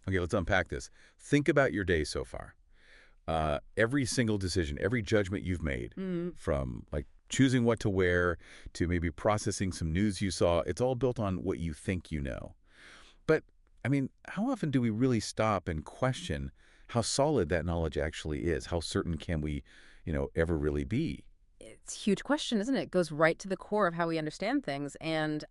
Okay, let's unpack this. Think about your day so far. Every single decision, every judgment you've made, from like choosing what to wear to maybe processing some news you saw, it's all built on what you think you know. But, I mean, how often do we really stop and question how solid that knowledge actually is? How certain can we, ever really be? It's a huge question, isn't it? It goes right to the core of how we understand things and,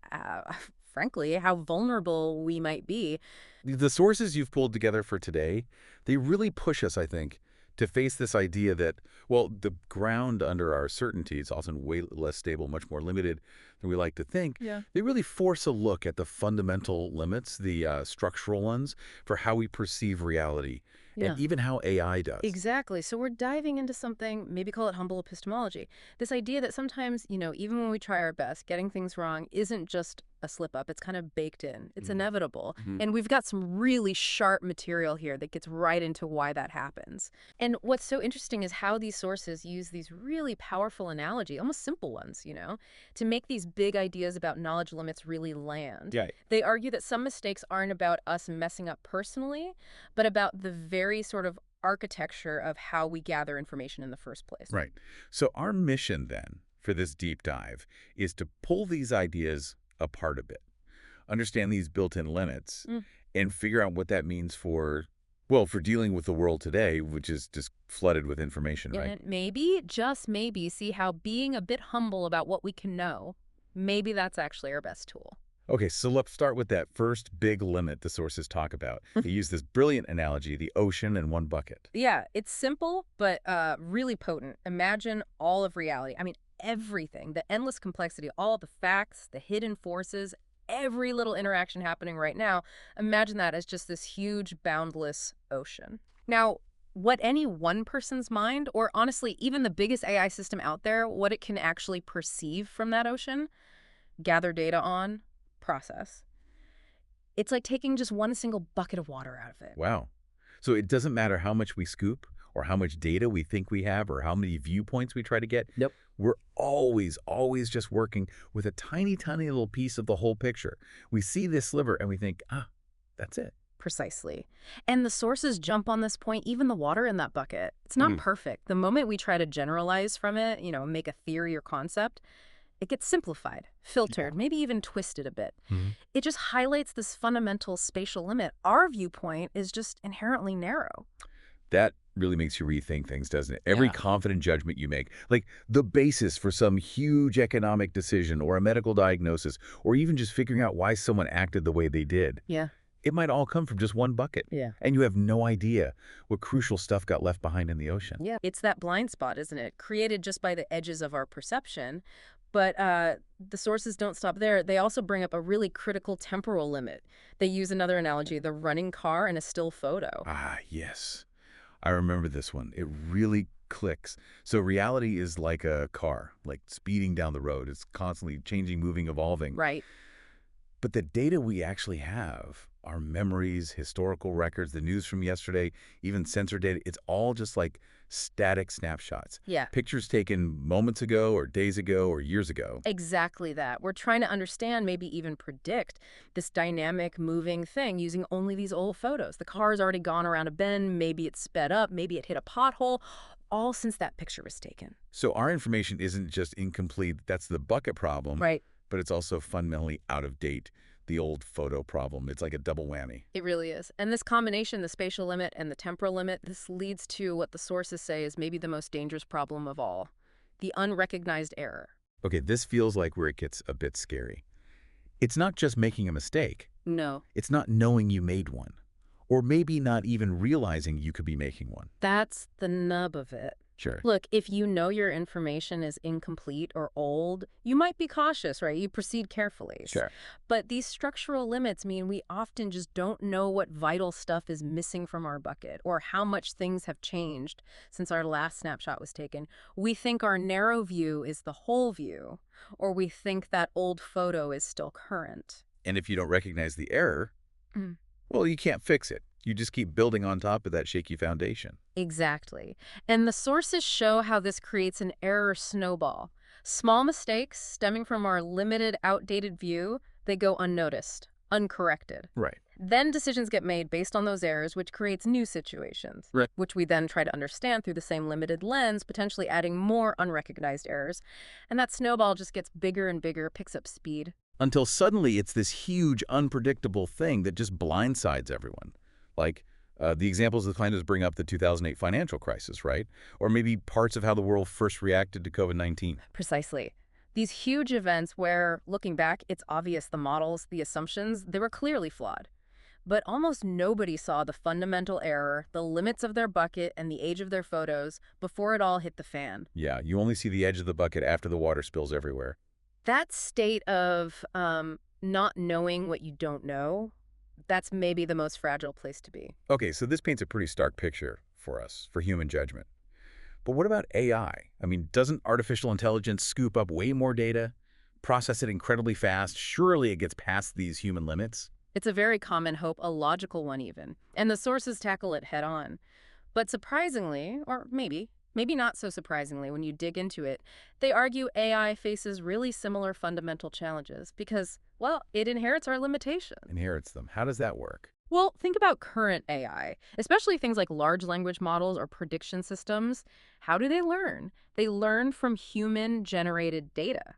frankly, how vulnerable we might be. The sources you've pulled together for today, they really push us, I think, to face this idea that, well, the ground under our certainty is often way less stable, much more limited than we like to think. Yeah. They really force a look at the fundamental limits, the structural ones, for how we perceive reality, Yeah. and even how AI does. Exactly. So we're diving into something, maybe call it humble epistemology. This idea that sometimes, even when we try our best, getting things wrong isn't just a slip up. It's kind of baked in. It's inevitable. And we've got some really sharp material here that gets right into why that happens. And what's so interesting is how these sources use these really powerful analogy, almost simple ones, to make these big ideas about knowledge limits really land. Yeah. They argue that some mistakes aren't about us messing up personally, but about the very sort of architecture of how we gather information in the first place. Right. So our mission then for this deep dive is to pull these ideas apart a bit, understand these built-in limits, and figure out what that means for dealing with the world today, which is just flooded with information, right? And maybe, just maybe, see how being a bit humble about what we can know, maybe that's actually our best tool. Okay, so let's start with that first big limit the sources talk about. They use this brilliant analogy, the ocean in one bucket. Yeah, it's simple, but really potent. Imagine all of reality. I mean, everything, the endless complexity, all the facts, the hidden forces, every little interaction happening right now. Imagine that as just this huge, boundless ocean. Now, what any one person's mind, or honestly, even the biggest AI system out there, what it can actually perceive from that ocean, gather data on, process. It's like taking just one single bucket of water out of it. Wow. So it doesn't matter how much we scoop or how much data we think we have or how many viewpoints we try to get. Nope. We're always just working with a tiny, tiny little piece of the whole picture. We see this sliver and we think, that's it. Precisely. And the sources jump on this point, even the water in that bucket. It's not perfect. The moment we try to generalize from it, make a theory or concept, it gets simplified, filtered, maybe even twisted a bit. It just highlights this fundamental spatial limit. Our viewpoint is just inherently narrow. That really makes you rethink things, doesn't it? Every confident judgment you make, like the basis for some huge economic decision or a medical diagnosis, or even just figuring out why someone acted the way they did. Yeah. It might all come from just one bucket. Yeah. And you have no idea what crucial stuff got left behind in the ocean. Yeah. It's that blind spot, isn't it? Created just by the edges of our perception. But the sources don't stop there. They also bring up a really critical temporal limit. They use another analogy, the running car and a still photo. Ah, yes. I remember this one. It really clicks. So reality is like a car, like speeding down the road. It's constantly changing, moving, evolving. Right. But the data we actually have, our memories, historical records, the news from yesterday, even sensor data, it's all just like static snapshots. Yeah. Pictures taken moments ago or days ago or years ago. Exactly that. We're trying to understand, maybe even predict, this dynamic, moving thing using only these old photos. The car's already gone around a bend, maybe it sped up, maybe it hit a pothole, all since that picture was taken. So our information isn't just incomplete. That's the bucket problem. Right. But it's also fundamentally out of date, the old photo problem. It's like a double whammy. It really is. And this combination, the spatial limit and the temporal limit, this leads to what the sources say is maybe the most dangerous problem of all, the unrecognized error. Okay, this feels like where it gets a bit scary. It's not just making a mistake. No. It's not knowing you made one, or maybe not even realizing you could be making one. That's the nub of it. Sure. Look, if you know your information is incomplete or old, you might be cautious, right? You proceed carefully. Sure. But these structural limits mean we often just don't know what vital stuff is missing from our bucket or how much things have changed since our last snapshot was taken. We think our narrow view is the whole view, or we think that old photo is still current. And if you don't recognize the error, well, you can't fix it. You just keep building on top of that shaky foundation. Exactly. And the sources show how this creates an error snowball. Small mistakes stemming from our limited, outdated view, they go unnoticed, uncorrected. Right. Then decisions get made based on those errors, which creates new situations, Right. which we then try to understand through the same limited lens, potentially adding more unrecognized errors. And that snowball just gets bigger and bigger, picks up speed. Until suddenly it's this huge, unpredictable thing that just blindsides everyone. Like the examples the finders bring up the 2008 financial crisis, right? Or maybe parts of how the world first reacted to COVID-19. Precisely. These huge events where, looking back, it's obvious the models, the assumptions, they were clearly flawed. But almost nobody saw the fundamental error, the limits of their bucket, and the age of their photos before it all hit the fan. Yeah, you only see the edge of the bucket after the water spills everywhere. That state of not knowing what you don't know, that's maybe the most fragile place to be. Okay, so this paints a pretty stark picture for us, for human judgment. But what about AI? I mean, doesn't artificial intelligence scoop up way more data, process it incredibly fast? Surely it gets past these human limits? It's a very common hope, a logical one even, and the sources tackle it head on. But surprisingly, or maybe not so surprisingly when you dig into it, they argue AI faces really similar fundamental challenges because, well, it inherits our limitations. Inherits them. How does that work? Well, think about current AI, especially things like large language models or prediction systems. How do they learn? They learn from human-generated data.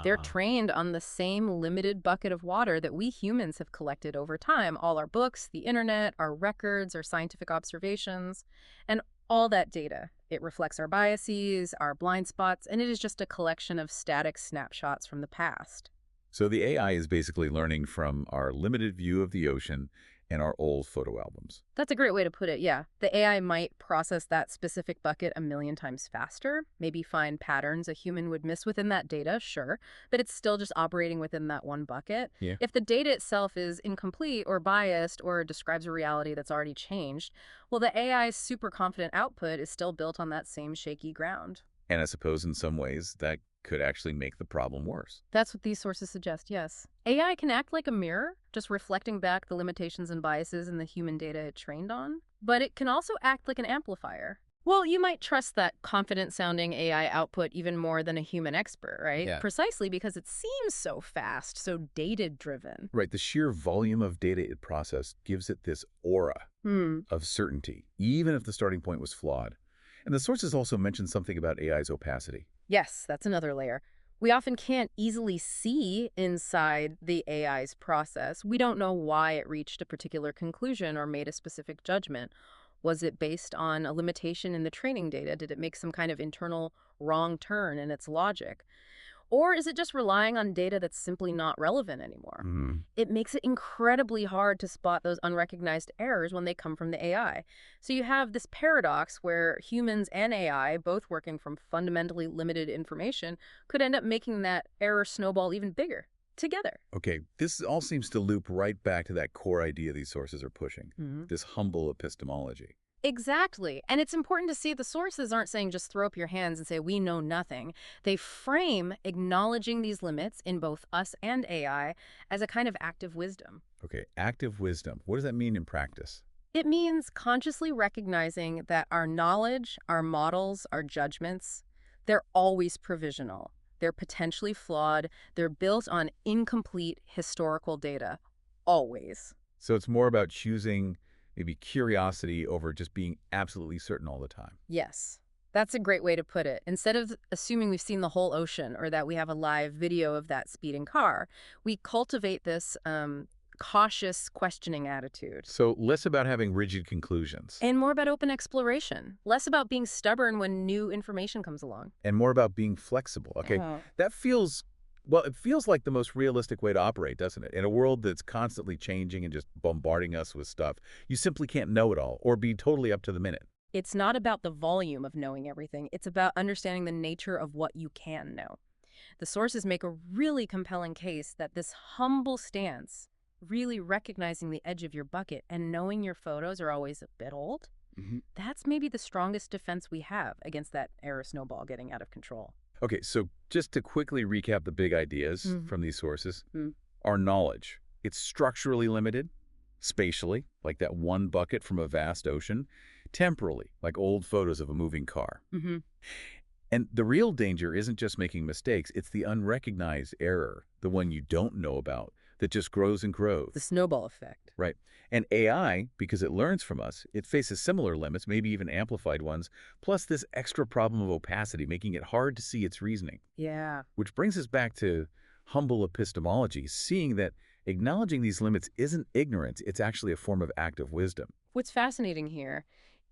They're trained on the same limited bucket of water that we humans have collected over time. All our books, the internet, our records, our scientific observations, and all that data. It reflects our biases, our blind spots, and it is just a collection of static snapshots from the past. So the AI is basically learning from our limited view of the ocean and our old photo albums. That's a great way to put it, yeah. The AI might process that specific bucket a million times faster, maybe find patterns a human would miss within that data, sure, but it's still just operating within that one bucket. Yeah. If the data itself is incomplete or biased or describes a reality that's already changed, well, the AI's super confident output is still built on that same shaky ground. And I suppose in some ways that could actually make the problem worse. That's what these sources suggest, yes. AI can act like a mirror, just reflecting back the limitations and biases in the human data it trained on. But it can also act like an amplifier. Well, you might trust that confident-sounding AI output even more than a human expert, right? Yeah. Precisely because it seems so fast, so data-driven. Right, the sheer volume of data it processed gives it this aura of certainty, even if the starting point was flawed. And the sources also mention something about AI's opacity. Yes, that's another layer. We often can't easily see inside the AI's process. We don't know why it reached a particular conclusion or made a specific judgment. Was it based on a limitation in the training data? Did it make some kind of internal wrong turn in its logic? Or is it just relying on data that's simply not relevant anymore? It makes it incredibly hard to spot those unrecognized errors when they come from the AI. So you have this paradox where humans and AI, both working from fundamentally limited information, could end up making that error snowball even bigger together. Okay, this all seems to loop right back to that core idea these sources are pushing, this humble epistemology. Exactly. And it's important to see the sources aren't saying just throw up your hands and say, we know nothing. They frame acknowledging these limits in both us and AI as a kind of active wisdom. Okay, active wisdom. What does that mean in practice? It means consciously recognizing that our knowledge, our models, our judgments, they're always provisional. They're potentially flawed. They're built on incomplete historical data. Always. So it's more about choosing maybe curiosity over just being absolutely certain all the time. Yes. That's a great way to put it. Instead of assuming we've seen the whole ocean or that we have a live video of that speeding car, we cultivate this cautious questioning attitude. So less about having rigid conclusions. And more about open exploration. Less about being stubborn when new information comes along. And more about being flexible. Okay, that feels, well, it feels like the most realistic way to operate, doesn't it? In a world that's constantly changing and just bombarding us with stuff, you simply can't know it all or be totally up to the minute. It's not about the volume of knowing everything. It's about understanding the nature of what you can know. The sources make a really compelling case that this humble stance, really recognizing the edge of your bucket and knowing your photos are always a bit old, that's maybe the strongest defense we have against that error snowball getting out of control. Okay, so just to quickly recap the big ideas from these sources, our knowledge, it's structurally limited, spatially, like that one bucket from a vast ocean, temporally, like old photos of a moving car. And the real danger isn't just making mistakes, it's the unrecognized error, the one you don't know about, that just grows and grows. The snowball effect. Right. And AI, because it learns from us, it faces similar limits, maybe even amplified ones, plus this extra problem of opacity, making it hard to see its reasoning. Yeah. Which brings us back to humble epistemology, seeing that acknowledging these limits isn't ignorance, it's actually a form of active wisdom. What's fascinating here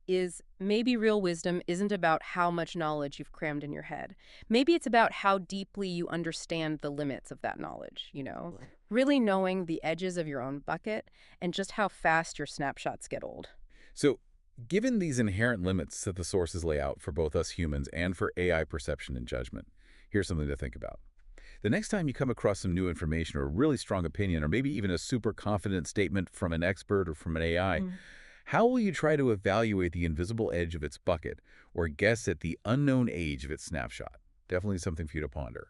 is maybe real wisdom isn't about how much knowledge you've crammed in your head. Maybe it's about how deeply you understand the limits of that knowledge, really knowing the edges of your own bucket and just how fast your snapshots get old. So, given these inherent limits that the sources lay out for both us humans and for AI perception and judgment, here's something to think about. The next time you come across some new information or a really strong opinion, or maybe even a super confident statement from an expert or from an AI, how will you try to evaluate the invisible edge of its bucket or guess at the unknown age of its snapshot? Definitely something for you to ponder.